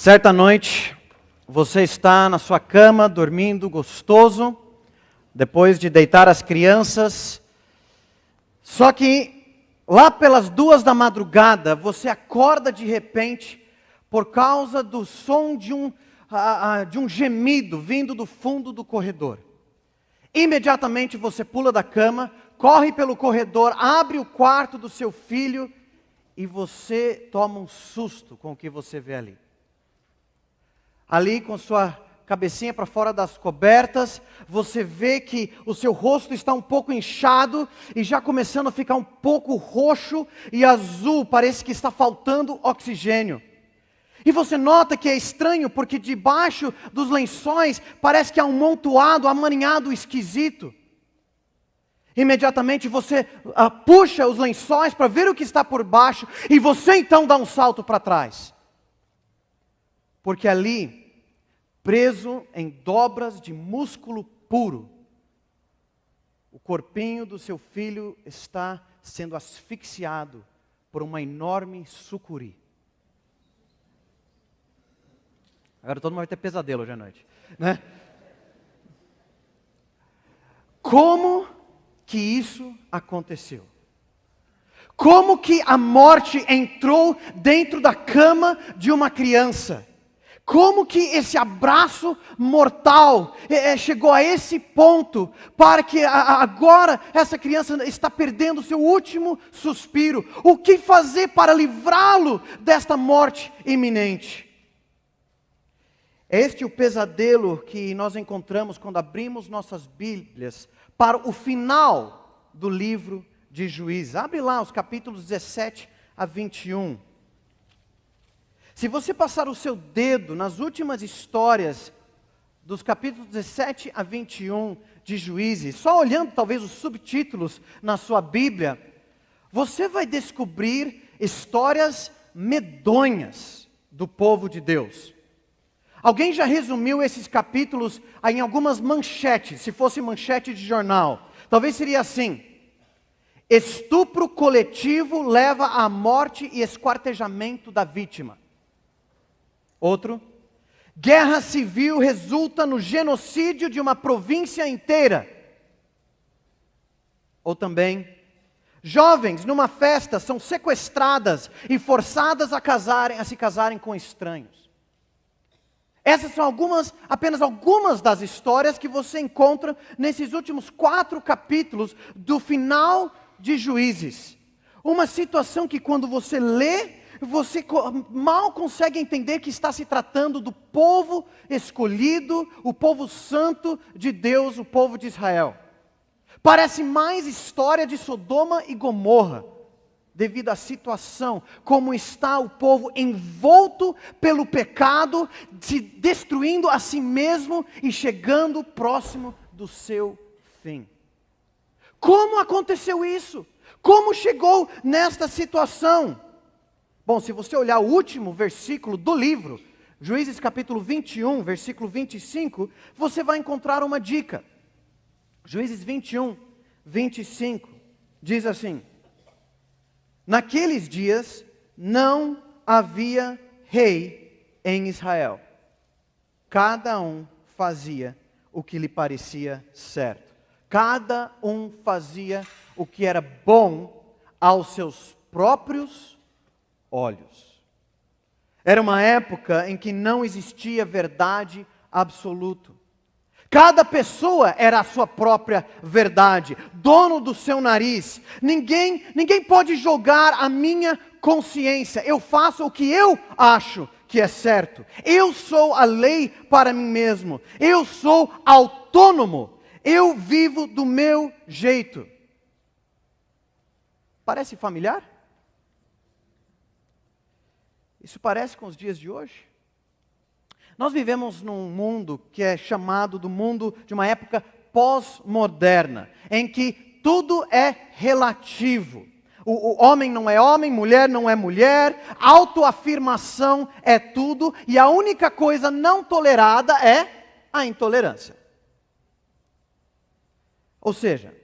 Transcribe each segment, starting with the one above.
Certa noite, você está na sua cama, dormindo gostoso, depois de deitar as crianças. Só que, lá pelas 2 da madrugada, você acorda de repente, por causa do som de um gemido vindo do fundo do corredor. Imediatamente você pula da cama, corre pelo corredor, abre o quarto do seu filho e você toma um susto com o que você vê ali. Ali com sua cabecinha para fora das cobertas, você vê que o seu rosto está um pouco inchado e já começando a ficar um pouco roxo e azul, parece que está faltando oxigênio. E você nota que é estranho porque debaixo dos lençóis parece que há um amontoado, amaninhado esquisito. Imediatamente você puxa os lençóis para ver o que está por baixo e você então dá um salto para trás. Porque ali, preso em dobras de músculo puro, o corpinho do seu filho está sendo asfixiado por uma enorme sucuri. Agora todo mundo vai ter pesadelo hoje à noite, né? Como que isso aconteceu? Como que a morte entrou dentro da cama de uma criança? Como que esse abraço mortal chegou a esse ponto, para que agora essa criança está perdendo o seu último suspiro? O que fazer para livrá-lo desta morte iminente? Este é o pesadelo que nós encontramos quando abrimos nossas Bíblias para o final do livro de Juízes. Abre lá os capítulos 17 a 21. Se você passar o seu dedo nas últimas histórias dos capítulos 17 a 21 de Juízes, só olhando talvez os subtítulos na sua Bíblia, você vai descobrir histórias medonhas do povo de Deus. Alguém já resumiu esses capítulos em algumas manchetes, se fosse manchete de jornal. Talvez seria assim: estupro coletivo leva à morte e esquartejamento da vítima. Outro: guerra civil resulta no genocídio de uma província inteira. Ou também: jovens numa festa são sequestradas e forçadas a se casarem com estranhos. Essas são apenas algumas das histórias que você encontra nesses últimos 4 capítulos do final de Juízes. Uma situação que quando você lê, você mal consegue entender que está se tratando do povo escolhido, o povo santo de Deus, o povo de Israel. Parece mais história de Sodoma e Gomorra, devido à situação, como está o povo envolto pelo pecado, se destruindo a si mesmo e chegando próximo do seu fim. Como aconteceu isso? Como chegou nesta situação? Bom, se você olhar o último versículo do livro, Juízes capítulo 21, versículo 25, você vai encontrar uma dica. Juízes 21, 25, diz assim: naqueles dias não havia rei em Israel. Cada um fazia o que lhe parecia certo. Cada um fazia o que era bom aos seus próprios olhos. Era uma época em que não existia verdade absoluta. Cada pessoa era a sua própria verdade, dono do seu nariz. Ninguém pode julgar a minha consciência. Eu faço o que eu acho que é certo. Eu sou a lei para mim mesmo. Eu sou autônomo. Eu vivo do meu jeito. Parece familiar? Isso parece com os dias de hoje? Nós vivemos num mundo que é chamado do mundo de uma época pós-moderna, em que tudo é relativo. O homem não é homem, mulher não é mulher, autoafirmação é tudo, e a única coisa não tolerada é a intolerância. Ou seja,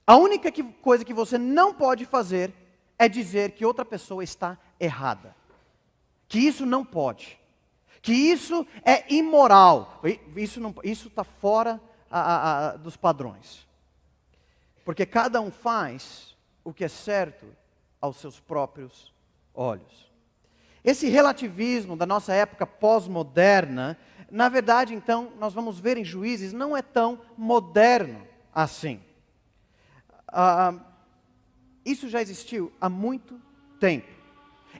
a única coisa que você não pode fazer é dizer que outra pessoa está errada. Que isso não pode. que isso é imoral. Isso está fora dos padrões. Porque cada um faz o que é certo aos seus próprios olhos. Esse relativismo da nossa época pós-moderna, na verdade, então, nós vamos ver em Juízes, não é tão moderno assim. Isso já existiu há muito tempo,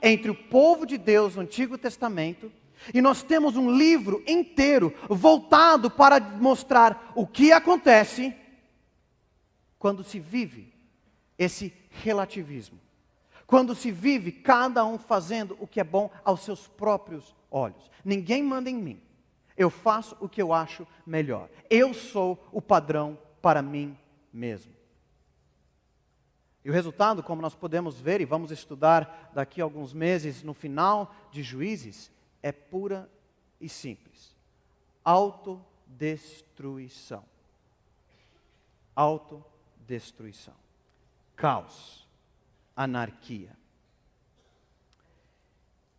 entre o povo de Deus no Antigo Testamento, e nós temos um livro inteiro voltado para mostrar o que acontece quando se vive esse relativismo. Quando se vive cada um fazendo o que é bom aos seus próprios olhos. Ninguém manda em mim. Eu faço o que eu acho melhor. Eu sou o padrão para mim mesmo. E o resultado, como nós podemos ver e vamos estudar daqui a alguns meses, no final de Juízes, é pura e simples. Autodestruição. Autodestruição. Caos. Anarquia.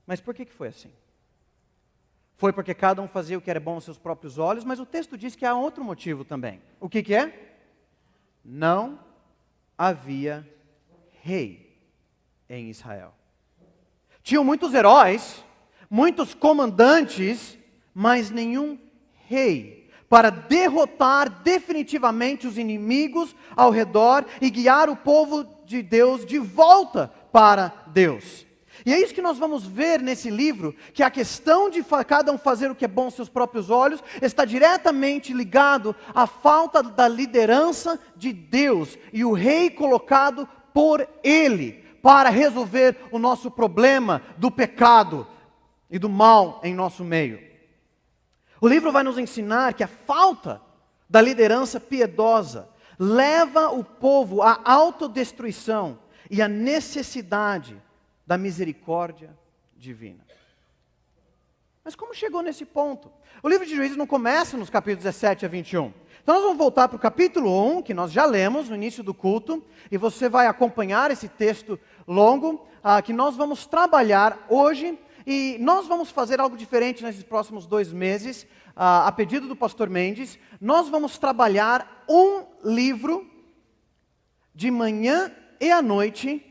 Mas por que foi assim? Foi porque cada um fazia o que era bom aos seus próprios olhos, mas o texto diz que há outro motivo também. O que é? Não havia rei em Israel. Tinham muitos heróis, muitos comandantes, mas nenhum rei para derrotar definitivamente os inimigos ao redor e guiar o povo de Deus de volta para Deus. E é isso que nós vamos ver nesse livro, que a questão de cada um fazer o que é bom aos seus próprios olhos está diretamente ligado à falta da liderança de Deus e o rei colocado por Ele para resolver o nosso problema do pecado e do mal em nosso meio. O livro vai nos ensinar que a falta da liderança piedosa leva o povo à autodestruição e à necessidade da misericórdia divina. Mas como chegou nesse ponto? O livro de Juízes não começa nos capítulos 17 a 21. Então nós vamos voltar para o capítulo 1, que nós já lemos no início do culto, e você vai acompanhar esse texto longo, que nós vamos trabalhar hoje, e nós vamos fazer algo diferente nesses próximos 2 meses, a pedido do pastor Mendes. Nós vamos trabalhar um livro de manhã e à noite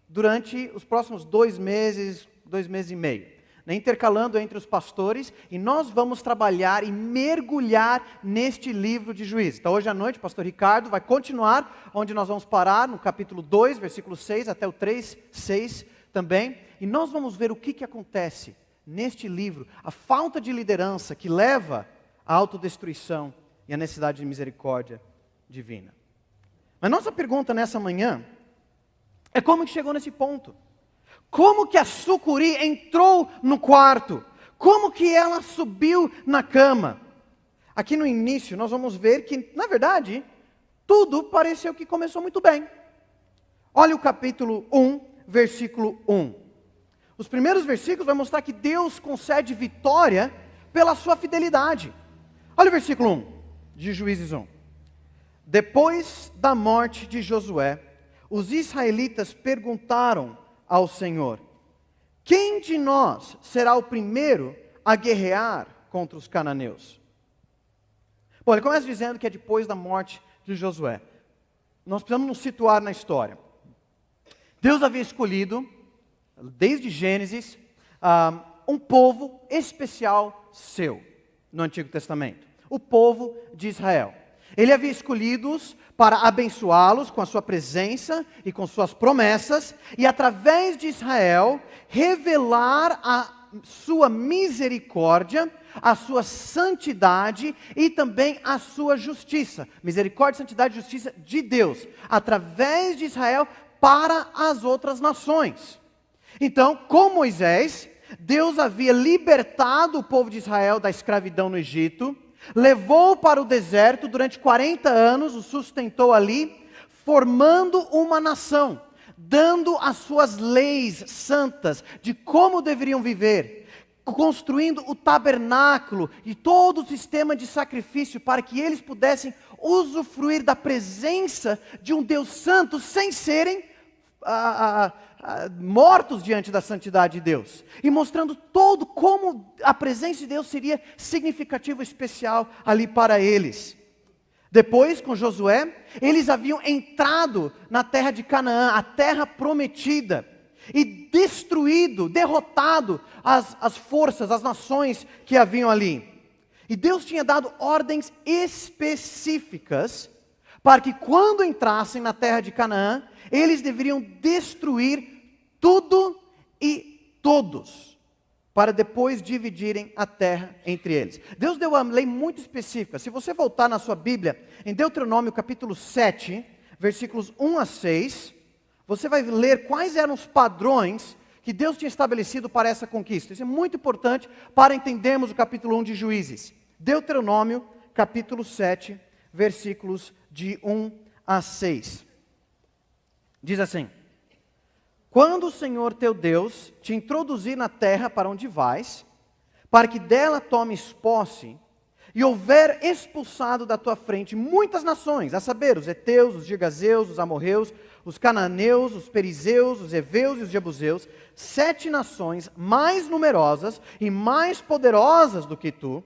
durante os próximos 2 meses, 2 meses e meio. Intercalando entre os pastores, e nós vamos trabalhar e mergulhar neste livro de Juízes. Então hoje à noite o pastor Ricardo vai continuar onde nós vamos parar, no capítulo 2, versículo 6 até o 3, 6 também. E nós vamos ver o que acontece neste livro, a falta de liderança que leva à autodestruição e à necessidade de misericórdia divina. Mas nossa pergunta nessa manhã é como que chegou nesse ponto? Como que a sucuri entrou no quarto? Como que ela subiu na cama? Aqui no início nós vamos ver que, na verdade, tudo pareceu que começou muito bem. Olha o capítulo 1, versículo 1. Os primeiros versículos vão mostrar que Deus concede vitória pela sua fidelidade. Olha o versículo 1 de Juízes 1. Depois da morte de Josué, os israelitas perguntaram ao Senhor: quem de nós será o primeiro a guerrear contra os cananeus? Bom, ele começa dizendo que é depois da morte de Josué. Nós precisamos nos situar na história. Deus havia escolhido, desde Gênesis, um povo especial seu, no Antigo Testamento. O povo de Israel. Ele havia escolhido-os para abençoá-los com a sua presença e com suas promessas, e através de Israel, revelar a sua misericórdia, a sua santidade e também a sua justiça. Misericórdia, santidade e justiça de Deus, através de Israel para as outras nações. Então, com Moisés, Deus havia libertado o povo de Israel da escravidão no Egito, levou para o deserto durante 40 anos, o sustentou ali, formando uma nação, dando as suas leis santas de como deveriam viver, construindo o tabernáculo e todo o sistema de sacrifício para que eles pudessem usufruir da presença de um Deus santo sem serem mortos diante da santidade de Deus. E mostrando todo como a presença de Deus seria significativa, especial ali para eles. Depois, com Josué, eles haviam entrado na terra de Canaã, a terra prometida, e destruído, derrotado as forças, as nações que haviam ali. E Deus tinha dado ordens específicas para que quando entrassem na terra de Canaã, eles deveriam destruir tudo e todos, para depois dividirem a terra entre eles. Deus deu uma lei muito específica. Se você voltar na sua Bíblia, em Deuteronômio capítulo 7, versículos 1 a 6, você vai ler quais eram os padrões que Deus tinha estabelecido para essa conquista. Isso é muito importante para entendermos o capítulo 1 de Juízes. Deuteronômio capítulo 7, versículos de 1 a 6. Diz assim: quando o Senhor teu Deus te introduzir na terra para onde vais, para que dela tomes posse, e houver expulsado da tua frente muitas nações, a saber, os heteus, os girgazeus, os amorreus, os cananeus, os perizeus, os heveus e os jebuseus, 7 nações mais numerosas e mais poderosas do que tu,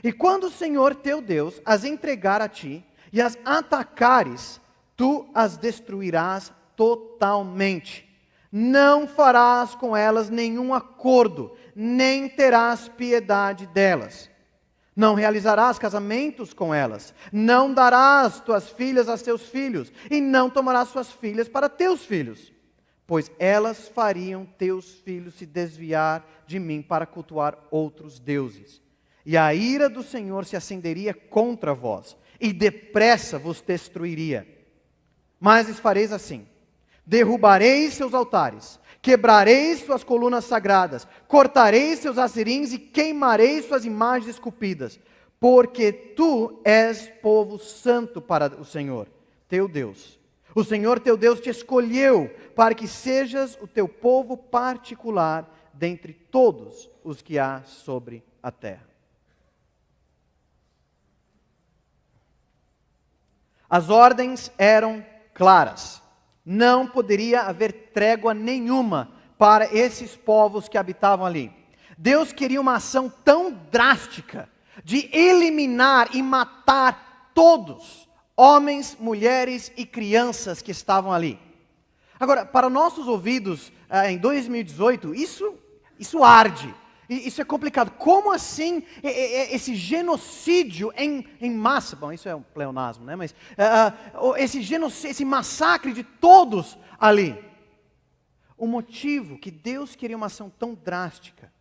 e quando o Senhor teu Deus as entregar a ti, e as atacares, tu as destruirás totalmente. Não farás com elas nenhum acordo, nem terás piedade delas. Não realizarás casamentos com elas, não darás tuas filhas a seus filhos, e não tomarás suas filhas para teus filhos, pois elas fariam teus filhos se desviar de mim para cultuar outros deuses. E a ira do Senhor se acenderia contra vós, e depressa vos destruiria. Mas lhes fareis assim: derrubareis seus altares, quebrareis suas colunas sagradas, cortareis seus asserins e queimareis suas imagens esculpidas, porque tu és povo santo para o Senhor, teu Deus. O Senhor teu Deus te escolheu para que sejas o teu povo particular dentre todos os que há sobre a terra. As ordens eram claras. Não poderia haver trégua nenhuma para esses povos que habitavam ali. Deus queria uma ação tão drástica de eliminar e matar todos, homens, mulheres e crianças que estavam ali. Agora, para nossos ouvidos, em 2018, isso arde. Isso é complicado. Como assim esse genocídio em massa? Bom, isso é um pleonasmo, né? Mas esse massacre de todos ali. O motivo que Deus queria uma ação tão drástica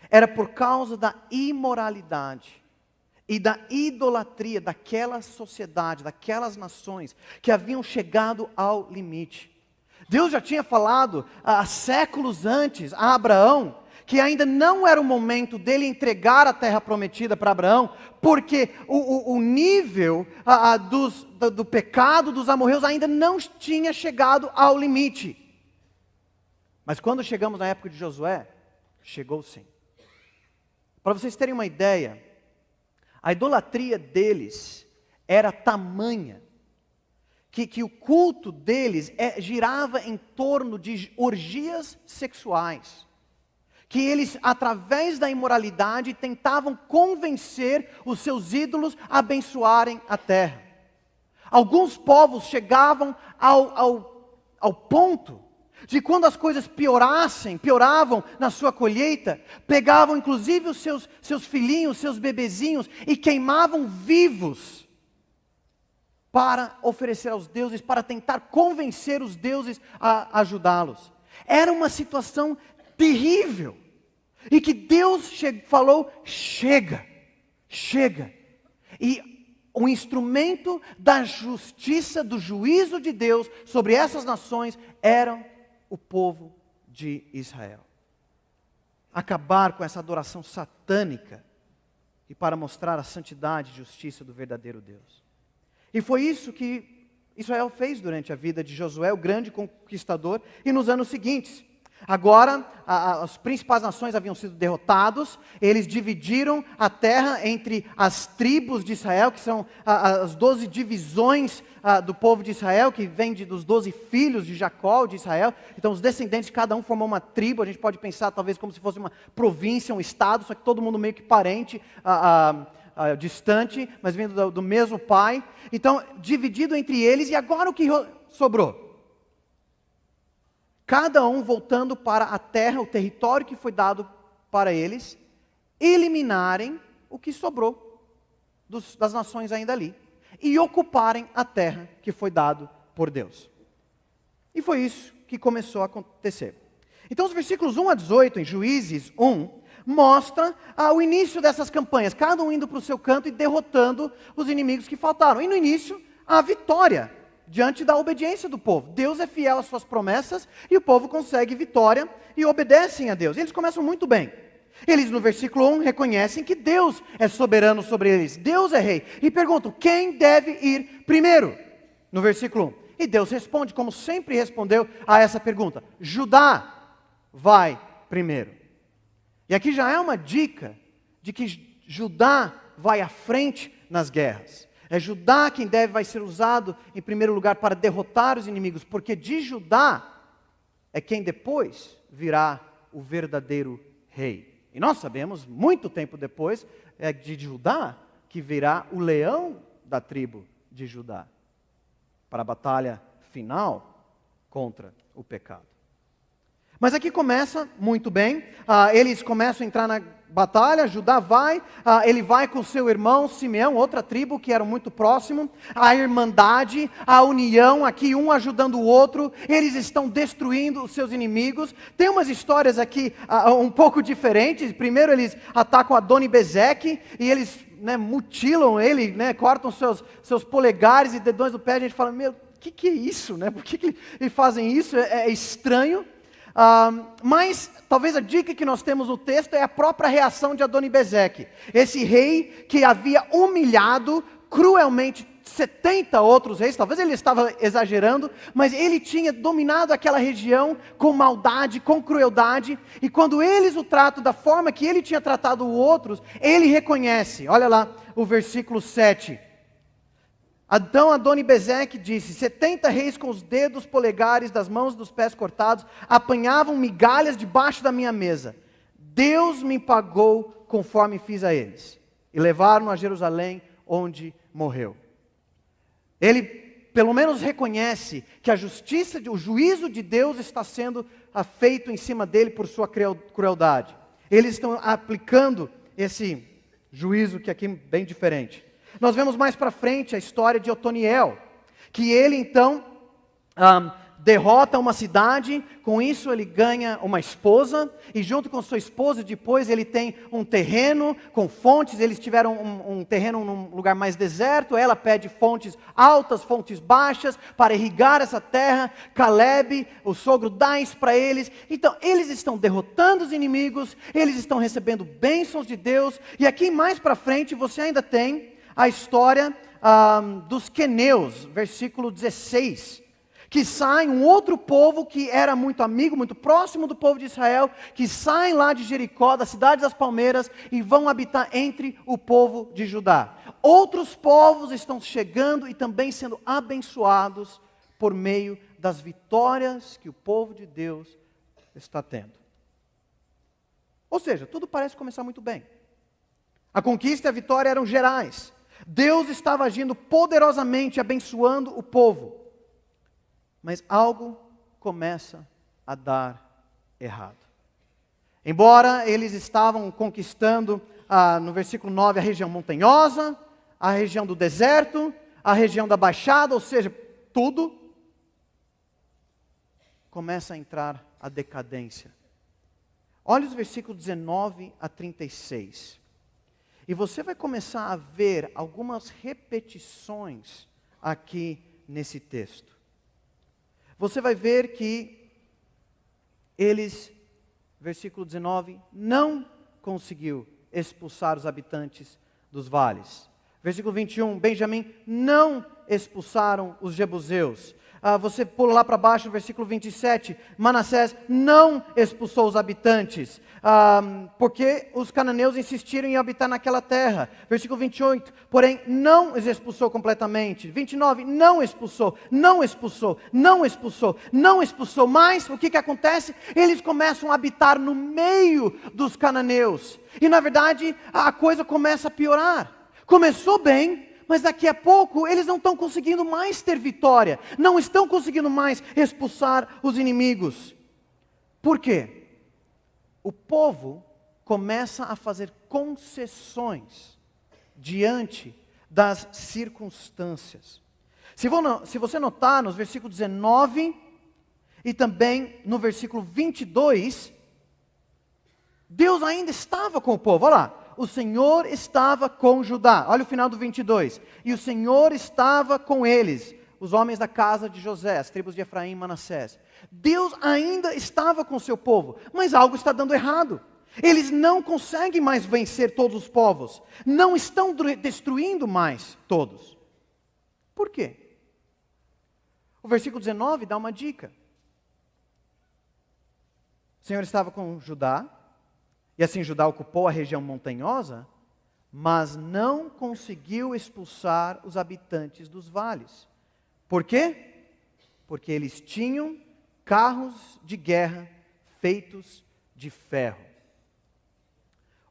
era por causa da imoralidade e da idolatria daquela sociedade, daquelas nações que haviam chegado ao limite. Deus já tinha falado há séculos antes a Abraão que ainda não era o momento dele entregar a terra prometida para Abraão, porque o nível do pecado dos amorreus ainda não tinha chegado ao limite. Mas quando chegamos na época de Josué, chegou sim. Para vocês terem uma ideia, a idolatria deles era tamanha, que o culto deles girava em torno de orgias sexuais. Que eles, através da imoralidade, tentavam convencer os seus ídolos a abençoarem a terra. Alguns povos chegavam ao ponto de quando as coisas pioravam na sua colheita, pegavam inclusive os seus filhinhos, seus bebezinhos e queimavam vivos para oferecer aos deuses, para tentar convencer os deuses a ajudá-los. Era uma situação terrível. E que Deus falou: chega. E o instrumento da justiça, do juízo de Deus sobre essas nações eram o povo de Israel. Acabar com essa adoração satânica e para mostrar a santidade e justiça do verdadeiro Deus. E foi isso que Israel fez durante a vida de Josué, o grande conquistador, e nos anos seguintes. Agora, as principais nações haviam sido derrotados, eles dividiram a terra entre as tribos de Israel, que são as 12 divisões do povo de Israel, que vem dos 12 filhos de Jacó, de Israel. Então, os descendentes de cada um formou uma tribo. A gente pode pensar talvez como se fosse uma província, um estado, só que todo mundo meio que parente, distante, mas vindo do mesmo pai. Então, dividido entre eles, e agora o que sobrou? Cada um voltando para a terra, o território que foi dado para eles, eliminarem o que sobrou das nações ainda ali, e ocuparem a terra que foi dado por Deus. E foi isso que começou a acontecer. Então os versículos 1 a 18, em Juízes 1, mostra o início dessas campanhas, cada um indo para o seu canto e derrotando os inimigos que faltaram. E no início, a vitória diante da obediência do povo. Deus é fiel às suas promessas e o povo consegue vitória e obedecem a Deus. Eles começam muito bem. Eles no versículo 1 reconhecem que Deus é soberano sobre eles, Deus é rei. E perguntam, quem deve ir primeiro? No versículo 1. E Deus responde, como sempre respondeu a essa pergunta, Judá vai primeiro. E aqui já é uma dica de que Judá vai à frente nas guerras. É Judá quem vai ser usado em primeiro lugar para derrotar os inimigos, porque de Judá é quem depois virá o verdadeiro rei. E nós sabemos, muito tempo depois, é de Judá que virá o leão da tribo de Judá, para a batalha final contra o pecado. Mas aqui começa muito bem, eles começam a entrar na batalha, Judá vai, ele vai com seu irmão Simeão, outra tribo que era muito próximo, a irmandade, a união, aqui um ajudando o outro, eles estão destruindo os seus inimigos. Tem umas histórias aqui um pouco diferentes. Primeiro eles atacam Adoni-Bezeque e eles mutilam ele, cortam seus polegares e dedões do pé. A gente fala, meu, o que é isso? Por que eles fazem isso? É estranho. Mas talvez a dica que nós temos no texto é a própria reação de Adoni-Bezeque, esse rei que havia humilhado cruelmente 70 outros reis. Talvez ele estava exagerando, mas ele tinha dominado aquela região com maldade, com crueldade, e quando eles o tratam da forma que ele tinha tratado os outros, ele reconhece. Olha lá o versículo 7. Então Adoni-Bezeque disse, 70 reis com os dedos polegares das mãos e dos pés cortados, apanhavam migalhas debaixo da minha mesa. Deus me pagou conforme fiz a eles. E levaram-no a Jerusalém, onde morreu. Ele, pelo menos, reconhece que a justiça, o juízo de Deus está sendo feito em cima dele por sua crueldade. Eles estão aplicando esse juízo que aqui é bem diferente. Nós vemos mais para frente a história de Otoniel, que ele então derrota uma cidade, com isso ele ganha uma esposa, e junto com sua esposa depois ele tem um terreno com fontes. Eles tiveram um terreno num lugar mais deserto, ela pede fontes altas, fontes baixas, para irrigar essa terra. Caleb, o sogro, dá isso para eles. Então eles estão derrotando os inimigos, eles estão recebendo bênçãos de Deus, e aqui mais para frente você ainda tem a história dos queneus, versículo 16, que sai um outro povo que era muito amigo, muito próximo do povo de Israel, que saem lá de Jericó, da cidade das palmeiras, e vão habitar entre o povo de Judá. Outros povos estão chegando e também sendo abençoados por meio das vitórias que o povo de Deus está tendo. Ou seja, tudo parece começar muito bem. A conquista e a vitória eram gerais. Deus estava agindo poderosamente, abençoando o povo. Mas algo começa a dar errado. Embora eles estavam conquistando, no versículo 9, a região montanhosa, a região do deserto, a região da baixada, ou seja, tudo, começa a entrar a decadência. Olha os versículos 19 a 36. E você vai começar a ver algumas repetições aqui nesse texto. Você vai ver que eles, versículo 19, não conseguiu expulsar os habitantes dos vales. Versículo 21, Benjamim não expulsaram os jebuseus. você pula lá para baixo, no versículo 27, Manassés não expulsou os habitantes, porque os cananeus insistiram em habitar naquela terra. Versículo 28, porém, não os expulsou completamente. 29, não expulsou, não expulsou, não expulsou, não expulsou. Mas, o que acontece? Eles começam a habitar no meio dos cananeus. E, na verdade, a coisa começa a piorar. Começou bem, mas daqui a pouco eles não estão conseguindo mais ter vitória, não estão conseguindo mais expulsar os inimigos. Por quê? O povo começa a fazer concessões diante das circunstâncias. Se você notar nos versículos 19 e também no versículo 22, Deus ainda estava com o povo, olha lá. O Senhor estava com Judá. Olha o final do 22. E o Senhor estava com eles, os homens da casa de José, as tribos de Efraim e Manassés. Deus ainda estava com o seu povo, mas algo está dando errado. Eles não conseguem mais vencer todos os povos. Não estão destruindo mais todos. Por quê? O versículo 19 dá uma dica. O Senhor estava com Judá. E assim Judá ocupou a região montanhosa, mas não conseguiu expulsar os habitantes dos vales. Por quê? Porque eles tinham carros de guerra feitos de ferro.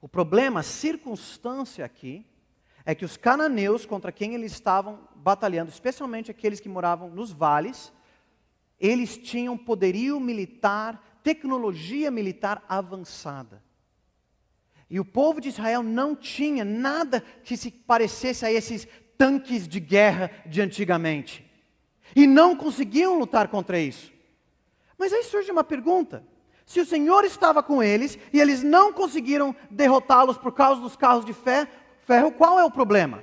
O problema, a circunstância aqui, é que os cananeus contra quem eles estavam batalhando, especialmente aqueles que moravam nos vales, eles tinham poderio militar, tecnologia militar avançada. E o povo de Israel não tinha nada que se parecesse a esses tanques de guerra de antigamente. E não conseguiam lutar contra isso. Mas aí surge uma pergunta. Se o Senhor estava com eles e eles não conseguiram derrotá-los por causa dos carros de ferro, qual é o problema?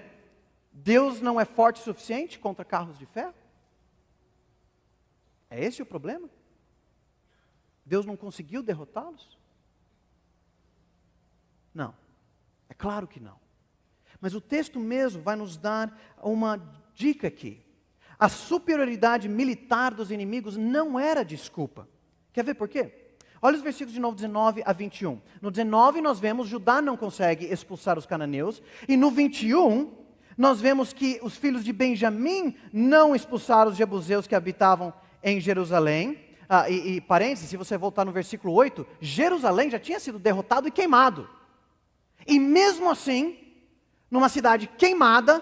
Deus não é forte o suficiente contra carros de ferro? É esse o problema? Deus não conseguiu derrotá-los? Não, é claro que não. Mas o texto mesmo vai nos dar uma dica aqui. A superioridade militar dos inimigos não era desculpa. Quer ver por quê? Olha os versículos de 19 a 21. No 19 nós vemos Judá não consegue expulsar os cananeus. E no 21 nós vemos que os filhos de Benjamim não expulsaram os jebuseus que habitavam em Jerusalém. Parênteses, se você voltar no versículo 8, Jerusalém já tinha sido derrotado e queimado. E mesmo assim, numa cidade queimada,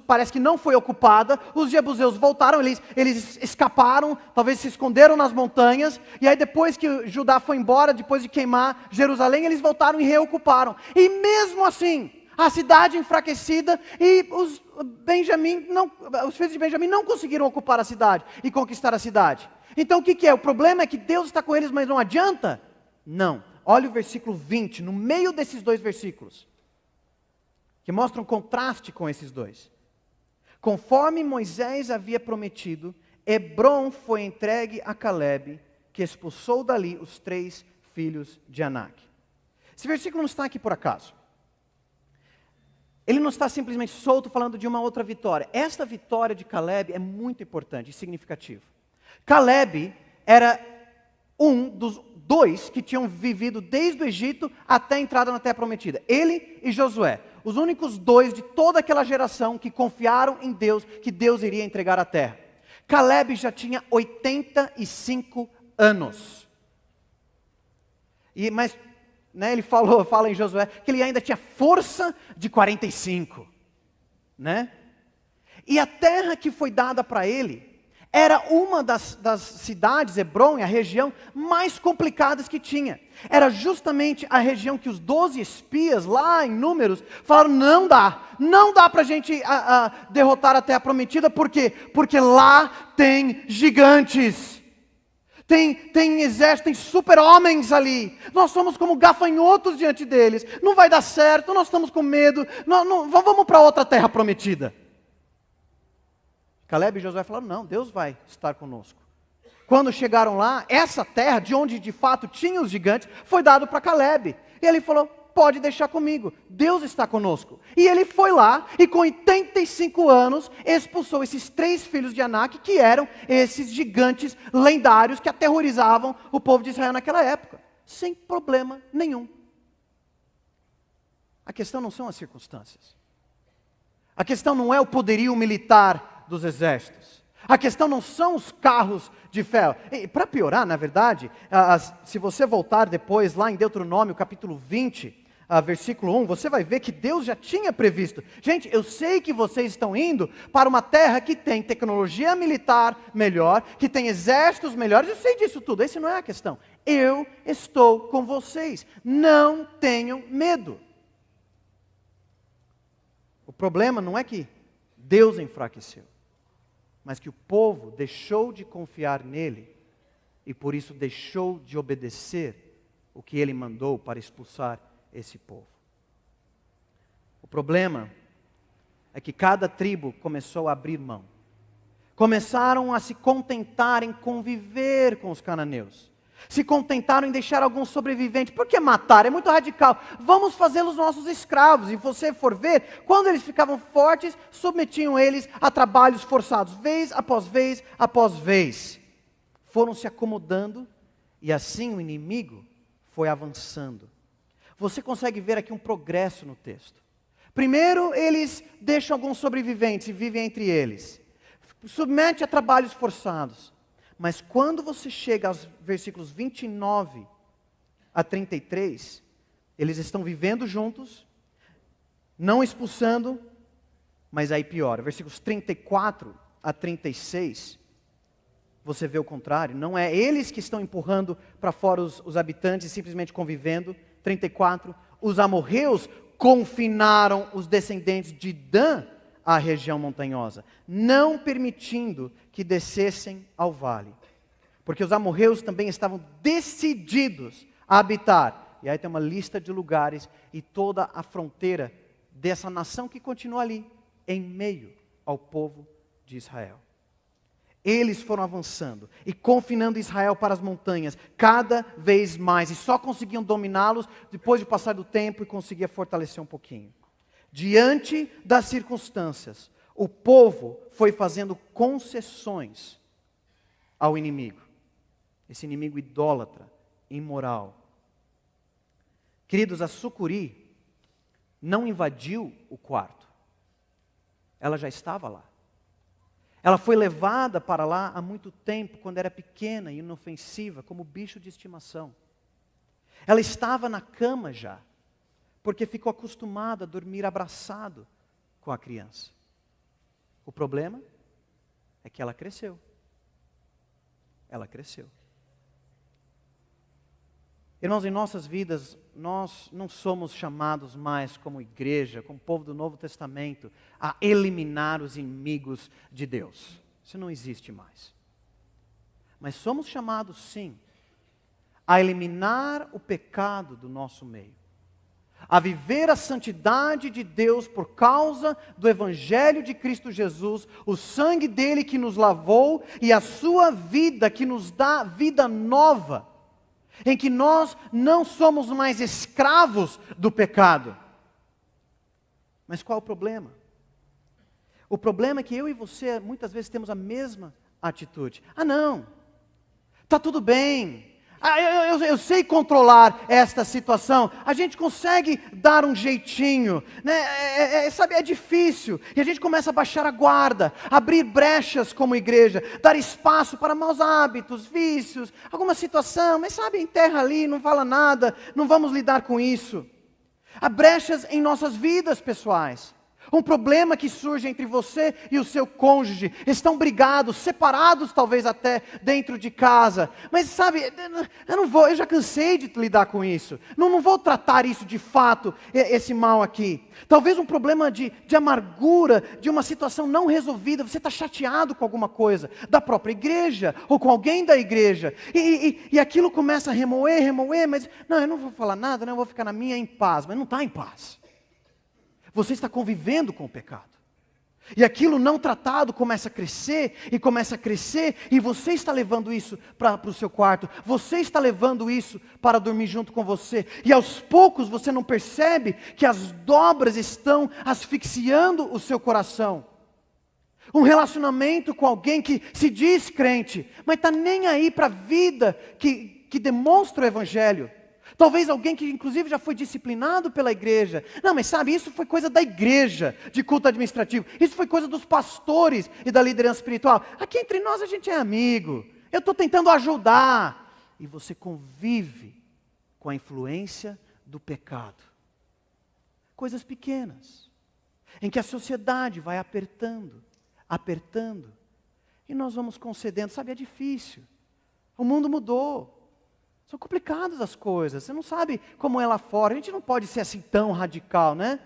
parece que não foi ocupada, os jebuseus voltaram, eles escaparam, talvez se esconderam nas montanhas, e aí depois que Judá foi embora, depois de queimar Jerusalém, eles voltaram e reocuparam. E mesmo assim, a cidade enfraquecida, e os filhos de Benjamim não conseguiram ocupar a cidade e conquistar a cidade. Então o que é? O problema é que Deus está com eles, mas não adianta? Não. Olha o versículo 20, no meio desses dois versículos, que mostram um contraste com esses dois. Conforme Moisés havia prometido, Hebrom foi entregue a Calebe, que expulsou dali os 3 filhos de Anak. Esse versículo não está aqui por acaso. Ele não está simplesmente solto falando de uma outra vitória. Esta vitória de Calebe é muito importante e significativa. Calebe era um dos 2 que tinham vivido desde o Egito até a entrada na Terra Prometida. Ele e Josué. Os únicos 2 de toda aquela geração que confiaram em Deus, que Deus iria entregar a terra. Calebe já tinha 85 anos. Mas ele fala em Josué que ele ainda tinha força de 45. E a terra que foi dada para ele era uma das cidades, Hebrom, a região mais complicadas que tinha. Era justamente a região que os 12 espias, lá em Números, falaram, não dá para a gente derrotar a Terra Prometida, por quê? Porque lá tem gigantes, tem exército, tem super-homens ali, nós somos como gafanhotos diante deles, não vai dar certo, nós estamos com medo, vamos para outra Terra Prometida. Calebe e Josué falaram, não, Deus vai estar conosco. Quando chegaram lá, essa terra, de onde de fato tinha os gigantes, foi dado para Calebe. E ele falou, pode deixar comigo, Deus está conosco. E ele foi lá e com 85 anos expulsou esses 3 filhos de Anak, que eram esses gigantes lendários que aterrorizavam o povo de Israel naquela época, sem problema nenhum. A questão não são as circunstâncias. A questão não é o poderio militar dos exércitos. A questão não são os carros de ferro. Para piorar, na verdade, se você voltar depois lá em Deuteronômio capítulo 20, versículo 1, você vai ver que Deus já tinha previsto. Gente, eu sei que vocês estão indo para uma terra que tem tecnologia militar melhor, que tem exércitos melhores, eu sei disso tudo, essa não é a questão. Eu estou com vocês, não tenham medo. O problema não é que Deus enfraqueceu, mas que o povo deixou de confiar nele e por isso deixou de obedecer o que ele mandou para expulsar esse povo. O problema é que cada tribo começou a abrir mão. Começaram a se contentar em conviver com os cananeus. Se contentaram em deixar alguns sobreviventes. Por que matar? É muito radical. Vamos fazê-los nossos escravos. E você for ver, quando eles ficavam fortes, submetiam eles a trabalhos forçados, vez após vez após vez. Foram se acomodando e assim o inimigo foi avançando. Você consegue ver aqui um progresso no texto. Primeiro, eles deixam alguns sobreviventes e vivem entre eles. Submete a trabalhos forçados. Mas quando você chega aos versículos 29 a 33, eles estão vivendo juntos, não expulsando, mas aí piora. Versículos 34 a 36, você vê o contrário. Não é eles que estão empurrando para fora os habitantes, simplesmente convivendo. 34, os amorreus confinaram os descendentes de Dan à região montanhosa, não permitindo que descessem ao vale. Porque os amorreus também estavam decididos a habitar. E aí tem uma lista de lugares e toda a fronteira dessa nação que continua ali, em meio ao povo de Israel. Eles foram avançando e confinando Israel para as montanhas, cada vez mais. E só conseguiam dominá-los depois de passar do tempo e conseguia fortalecer um pouquinho. Diante das circunstâncias, o povo foi fazendo concessões ao inimigo. Esse inimigo idólatra, imoral. Queridos, a sucuri não invadiu o quarto. Ela já estava lá. Ela foi levada para lá há muito tempo, quando era pequena e inofensiva, como bicho de estimação. Ela estava na cama já, porque ficou acostumada a dormir abraçado com a criança. O problema é que ela cresceu. Ela cresceu. Irmãos, em nossas vidas, nós não somos chamados mais como igreja, como povo do Novo Testamento, a eliminar os inimigos de Deus. Isso não existe mais. Mas somos chamados, sim, a eliminar o pecado do nosso meio. A viver a santidade de Deus por causa do Evangelho de Cristo Jesus, o sangue dele que nos lavou e a sua vida que nos dá vida nova, em que nós não somos mais escravos do pecado. Mas qual é o problema? O problema é que eu e você muitas vezes temos a mesma atitude. Ah não, está tudo bem. Eu sei controlar esta situação. A gente consegue dar um jeitinho, né? Sabe, é difícil. E a gente começa a baixar a guarda, abrir brechas como igreja, dar espaço para maus hábitos, vícios, alguma situação. Mas sabe, enterra ali, não fala nada, não vamos lidar com isso. Há brechas em nossas vidas pessoais. Um problema que surge entre você e o seu cônjuge. Estão brigados, separados talvez até dentro de casa. Mas sabe, eu já cansei de lidar com isso. Não vou tratar isso de fato, esse mal aqui. Talvez um problema de amargura, de uma situação não resolvida. Você está chateado com alguma coisa, da própria igreja, ou com alguém da igreja. E aquilo começa a remoer, mas não, eu não vou falar nada, eu vou ficar na minha em paz. Mas não está em paz. Você está convivendo com o pecado. E aquilo não tratado começa a crescer, e você está levando isso para o seu quarto, você está levando isso para dormir junto com você, e aos poucos você não percebe que as dobras estão asfixiando o seu coração. Um relacionamento com alguém que se diz crente, mas está nem aí para a vida que demonstra o Evangelho. Talvez alguém que inclusive já foi disciplinado pela igreja. Não, mas sabe, isso foi coisa da igreja, de culto administrativo. Isso foi coisa dos pastores e da liderança espiritual. Aqui entre nós a gente é amigo. Eu estou tentando ajudar. E você convive com a influência do pecado. Coisas pequenas, em que a sociedade vai apertando. E nós vamos concedendo. Sabe, é difícil. O mundo mudou. São complicadas as coisas, você não sabe como é lá fora, a gente não pode ser assim tão radical, né?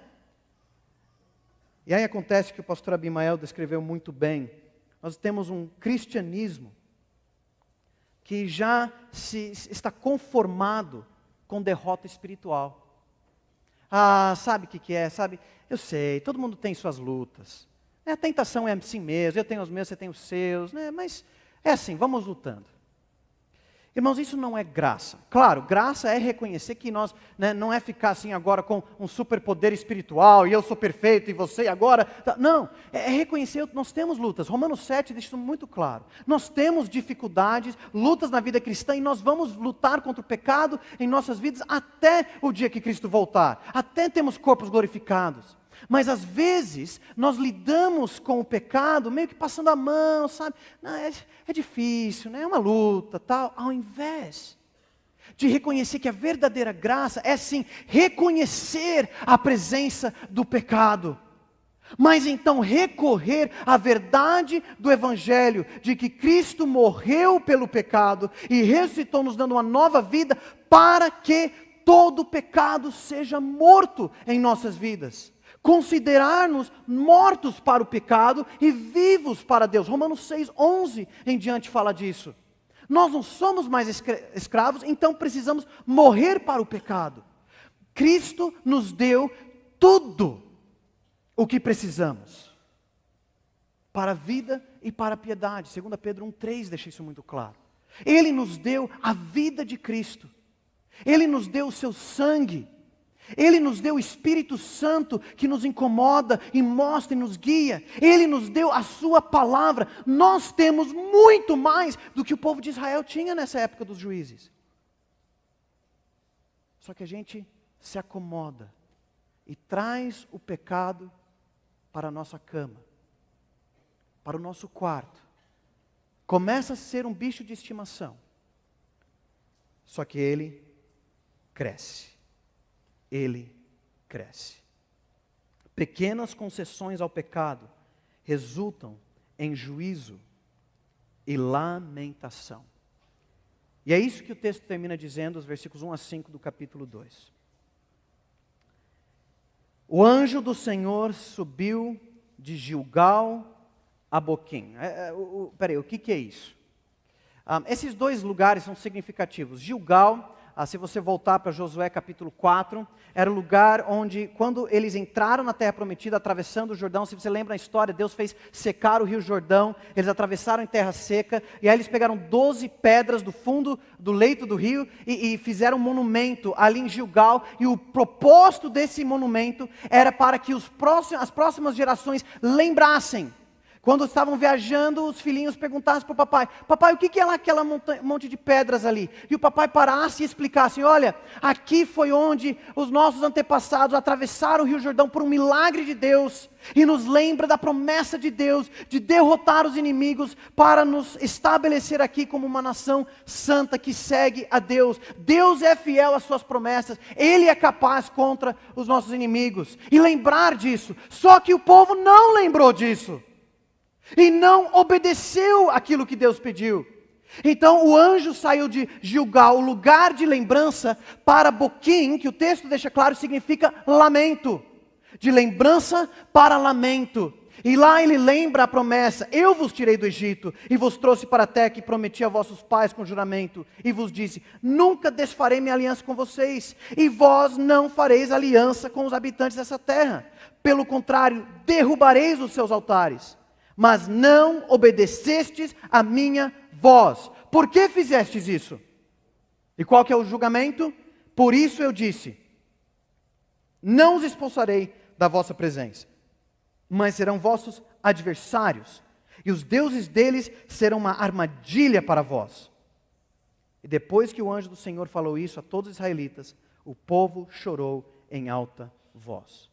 E aí acontece que o pastor Abimael descreveu muito bem, nós temos um cristianismo que já está conformado com derrota espiritual. Ah, sabe o que é? Sabe, eu sei, todo mundo tem suas lutas, a tentação é assim mesmo, eu tenho os meus, você tem os seus, né? Mas é assim, vamos lutando. Irmãos, isso não é graça. Claro, graça é reconhecer que nós, não é ficar assim agora com um superpoder espiritual, e eu sou perfeito, e você agora... Não, é reconhecer, nós temos lutas. Romanos 7 deixa isso muito claro. Nós temos dificuldades, lutas na vida cristã, e nós vamos lutar contra o pecado em nossas vidas até o dia que Cristo voltar. Até temos corpos glorificados. Mas às vezes nós lidamos com o pecado meio que passando a mão, sabe? Não, é difícil, né? É uma luta, tal. Ao invés de reconhecer que a verdadeira graça é sim reconhecer a presença do pecado, mas então recorrer à verdade do Evangelho, de que Cristo morreu pelo pecado e ressuscitou nos dando uma nova vida para que todo pecado seja morto em nossas vidas. Considerar-nos mortos para o pecado e vivos para Deus. Romanos 6:11 em diante fala disso. Nós não somos mais escravos, então precisamos morrer para o pecado. Cristo nos deu tudo o que precisamos para a vida e para a piedade. 2 Pedro 1:3 deixa isso muito claro. Ele nos deu a vida de Cristo. Ele nos deu o seu sangue. Ele nos deu o Espírito Santo que nos incomoda e mostra e nos guia. Ele nos deu a sua palavra. Nós temos muito mais do que o povo de Israel tinha nessa época dos juízes. Só que a gente se acomoda e traz o pecado para a nossa cama, para o nosso quarto. Começa a ser um bicho de estimação. Só que ele cresce. Ele cresce. Pequenas concessões ao pecado resultam em juízo e lamentação. E é isso que o texto termina dizendo, os versículos 1 a 5 do capítulo 2. O anjo do Senhor subiu de Gilgal a Boquim. Peraí, o que é isso? Esses dois lugares são significativos. Gilgal, se você voltar para Josué capítulo 4, era o lugar onde, quando eles entraram na terra prometida, atravessando o Jordão, se você lembra a história, Deus fez secar o rio Jordão, eles atravessaram em terra seca, e aí eles pegaram 12 pedras do fundo do leito do rio, e fizeram um monumento ali em Gilgal, e o propósito desse monumento era para que as próximas gerações lembrassem. Quando estavam viajando, os filhinhos perguntassem para o papai: papai, o que é lá aquela monte de pedras ali? E o papai parasse e explicasse: olha, aqui foi onde os nossos antepassados atravessaram o rio Jordão por um milagre de Deus, e nos lembra da promessa de Deus, de derrotar os inimigos, para nos estabelecer aqui como uma nação santa que segue a Deus. Deus é fiel às suas promessas, Ele é capaz contra os nossos inimigos, e lembrar disso. Só que o povo não lembrou disso. E não obedeceu aquilo que Deus pediu. Então o anjo saiu de Gilgal, o lugar de lembrança, para Boquim, que o texto deixa claro, significa lamento. De lembrança para lamento. E lá ele lembra a promessa: eu vos tirei do Egito e vos trouxe para a terra que prometi a vossos pais com juramento. E vos disse: nunca desfarei minha aliança com vocês, e vós não fareis aliança com os habitantes dessa terra. Pelo contrário, derrubareis os seus altares. Mas não obedecestes a minha voz. Por que fizestes isso? E qual que é o julgamento? Por isso eu disse: não os expulsarei da vossa presença, mas serão vossos adversários, e os deuses deles serão uma armadilha para vós. E depois que o anjo do Senhor falou isso a todos os israelitas, o povo chorou em alta voz.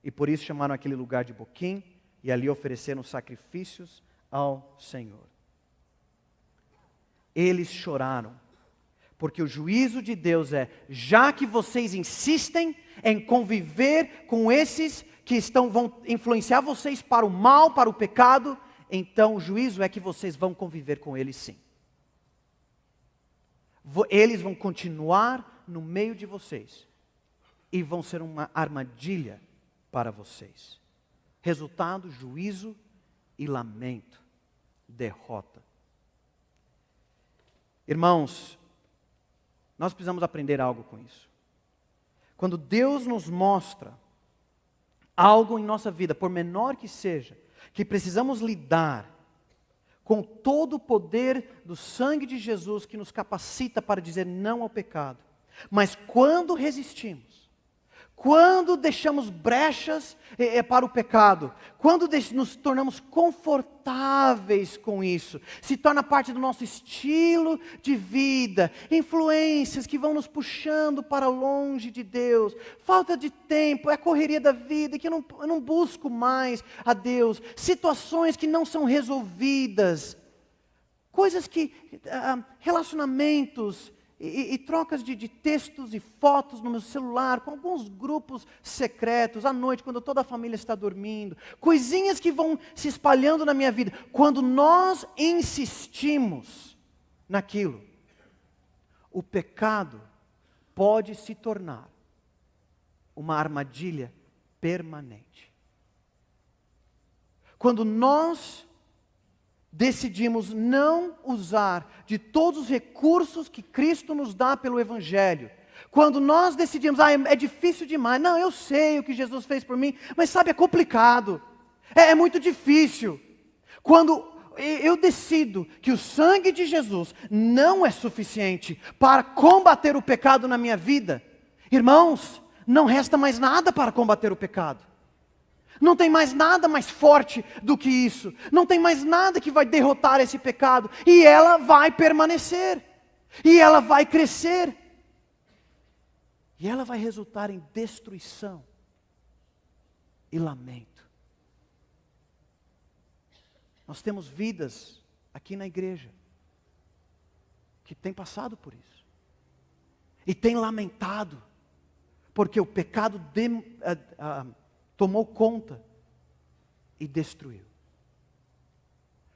E por isso chamaram aquele lugar de Boquim, e ali ofereceram sacrifícios ao Senhor. Eles choraram, porque o juízo de Deus é: já que vocês insistem em conviver com esses que vão influenciar vocês para o mal, para o pecado, então o juízo é que vocês vão conviver com eles sim. Eles vão continuar no meio de vocês e vão ser uma armadilha para vocês. Resultado: juízo e lamento, derrota. Irmãos, nós precisamos aprender algo com isso. Quando Deus nos mostra algo em nossa vida, por menor que seja, que precisamos lidar com todo o poder do sangue de Jesus que nos capacita para dizer não ao pecado. Mas quando resistimos, quando deixamos brechas para o pecado, quando nos tornamos confortáveis com isso, se torna parte do nosso estilo de vida, influências que vão nos puxando para longe de Deus, falta de tempo, é a correria da vida, que eu não busco mais a Deus, situações que não são resolvidas, coisas que, relacionamentos, e trocas de textos e fotos no meu celular, com alguns grupos secretos, à noite, quando toda a família está dormindo, coisinhas que vão se espalhando na minha vida. Quando nós insistimos naquilo, o pecado pode se tornar uma armadilha permanente. Quando nós decidimos não usar de todos os recursos que Cristo nos dá pelo Evangelho, quando nós decidimos: é difícil demais, não, eu sei o que Jesus fez por mim, mas sabe, é complicado, é muito difícil. Quando eu decido que o sangue de Jesus não é suficiente para combater o pecado na minha vida, irmãos, não resta mais nada para combater o pecado. Não tem mais nada mais forte do que isso. Não tem mais nada que vai derrotar esse pecado. E ela vai permanecer. E ela vai crescer. E ela vai resultar em destruição e lamento. Nós temos vidas aqui na igreja que têm passado por isso. E têm lamentado. Porque o pecado tomou conta e destruiu.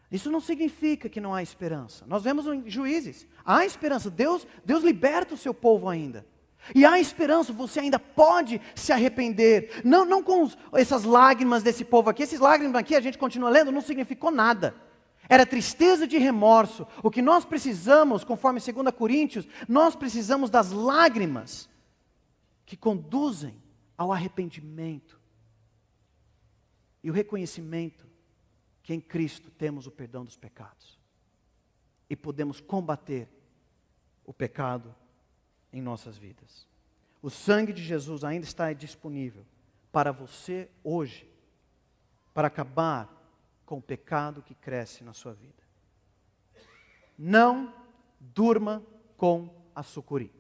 Isso não significa que não há esperança. Nós vemos em Juízes, há esperança. Deus liberta o seu povo ainda. E há esperança, você ainda pode se arrepender. Não com essas lágrimas desse povo aqui. Esses lágrimas aqui, a gente continua lendo, não significou nada. Era tristeza de remorso. O que nós precisamos, conforme 2 Coríntios, nós precisamos das lágrimas que conduzem ao arrependimento. E o reconhecimento que em Cristo temos o perdão dos pecados. E podemos combater o pecado em nossas vidas. O sangue de Jesus ainda está disponível para você hoje, para acabar com o pecado que cresce na sua vida. Não durma com a sucuri.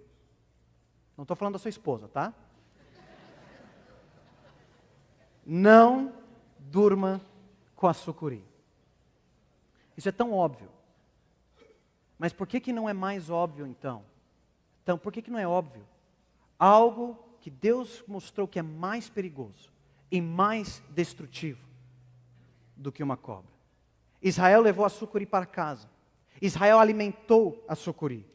Não estou falando da sua esposa, tá? Não durma com a sucuri. Isso é tão óbvio. Mas por que não é mais óbvio então? Então, por que não é óbvio? Algo que Deus mostrou que é mais perigoso e mais destrutivo do que uma cobra. Israel levou a sucuri para casa. Israel alimentou a sucuri.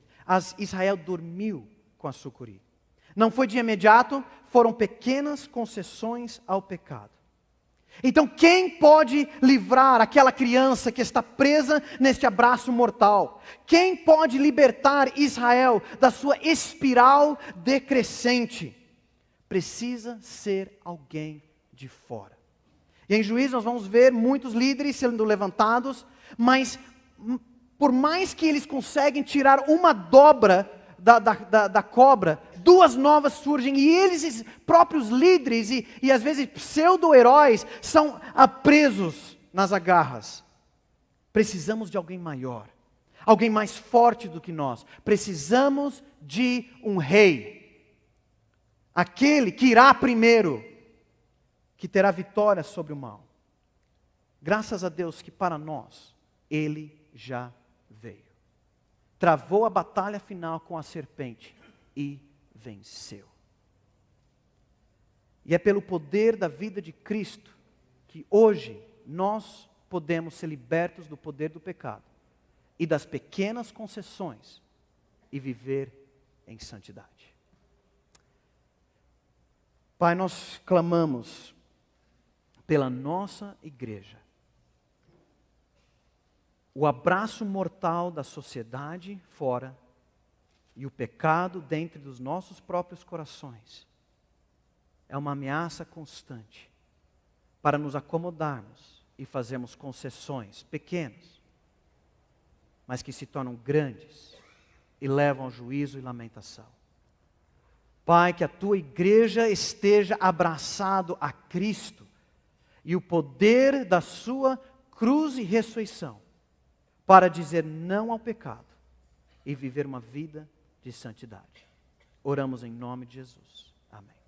Israel dormiu com a sucuri. Não foi de imediato, foram pequenas concessões ao pecado. Então quem pode livrar aquela criança que está presa neste abraço mortal? Quem pode libertar Israel da sua espiral decrescente? Precisa ser alguém de fora. E em Juízes nós vamos ver muitos líderes sendo levantados, mas por mais que eles conseguem tirar uma dobra da cobra, duas novas surgem, e eles próprios líderes, e às vezes pseudo-heróis, são presos nas agarras. Precisamos de alguém maior, alguém mais forte do que nós. Precisamos de um rei, aquele que irá primeiro, que terá vitória sobre o mal. Graças a Deus que para nós, Ele já veio. Travou a batalha final com a serpente e venceu. E é pelo poder da vida de Cristo que hoje nós podemos ser libertos do poder do pecado e das pequenas concessões e viver em santidade. Pai, nós clamamos pela nossa igreja. O abraço mortal da sociedade fora e o pecado dentro dos nossos próprios corações é uma ameaça constante para nos acomodarmos e fazermos concessões pequenas, mas que se tornam grandes e levam ao juízo e lamentação. Pai, que a tua igreja esteja abraçado a Cristo e o poder da sua cruz e ressurreição para dizer não ao pecado e viver uma vida de santidade. Oramos em nome de Jesus. Amém.